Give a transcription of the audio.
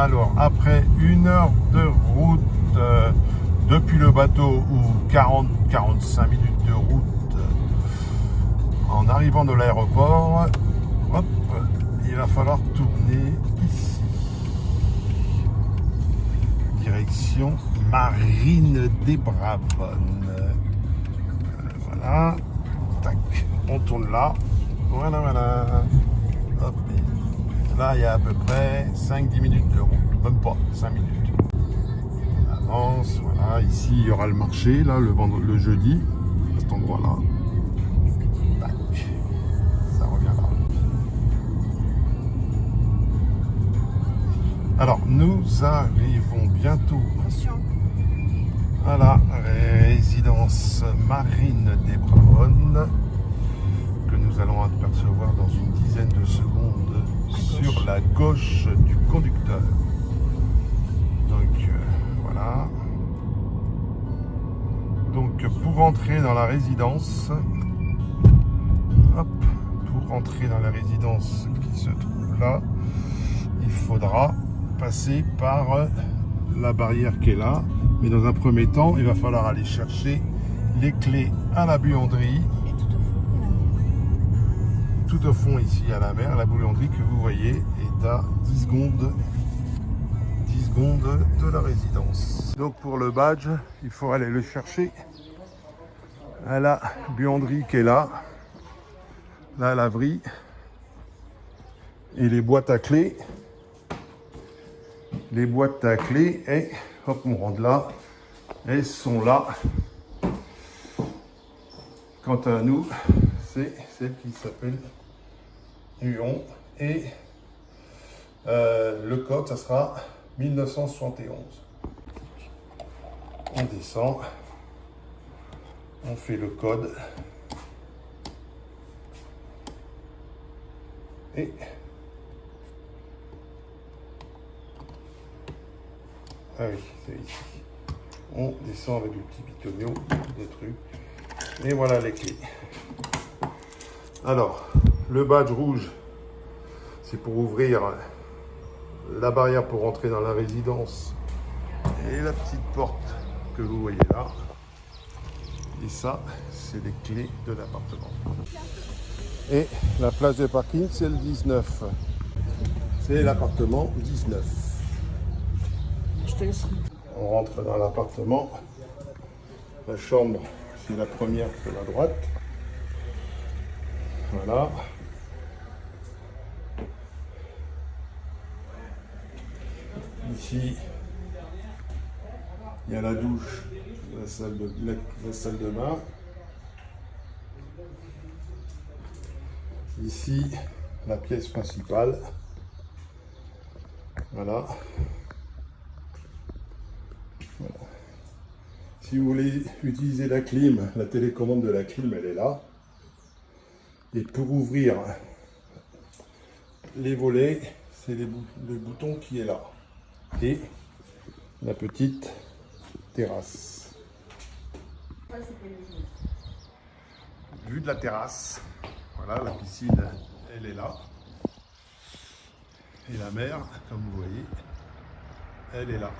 Alors, après 1 heure de route depuis le bateau ou 40-45 minutes de route en arrivant de l'aéroport, hop, il va falloir tourner ici. Direction Marine des Brabances. Voilà. Tac. On tourne là. Voilà, voilà. Hop. Là, il y a à peu près 5-10 minutes de route. Même pas, 5 minutes. On avance. Voilà. Ici, il y aura le marché, là, le jeudi. À cet endroit-là. Tac. Ça revient là. Alors, nous arrivons bientôt à la résidence Marine des Brabances que nous allons apercevoir dans une dizaine de secondes sur la gauche du conducteur. Donc voilà. Donc pour entrer dans la résidence, hop, pour rentrer dans la résidence qui se trouve là, il faudra passer par la barrière qui est là. Mais dans un premier temps, il va falloir aller chercher les clés à la buanderie. Tout au fond ici à la mer, la buanderie que vous voyez est à 10 secondes de la résidence. Donc pour le badge, il faut aller le chercher à la buanderie qui est là, la laverie et les boîtes à clés. Les boîtes à clés, et hop, on rentre là, elles sont là. Quant à nous, c'est celle qui s'appelle Huon et le code, ça sera 1971. On descend, on fait le code et ah oui, c'est ici. On descend avec le petit pitonio de trucs. Et voilà les clés. Alors, le badge rouge, c'est pour ouvrir la barrière pour entrer dans la résidence. Et la petite porte que vous voyez là. Et ça, c'est les clés de l'appartement. Et la place de parking, c'est le 19. C'est l'appartement 19. On rentre dans l'appartement. La chambre, c'est la première sur la droite. Voilà. Ici, il y a la douche, la salle de bain. Ici, la pièce principale. Voilà. Voilà. Si vous voulez utiliser la clim, la télécommande de la clim, elle est là. Et pour ouvrir les volets, c'est le bouton qui est là. Et la petite terrasse. Vue de la terrasse. Voilà, la piscine, elle est là. Et la mer, comme vous voyez, elle est là.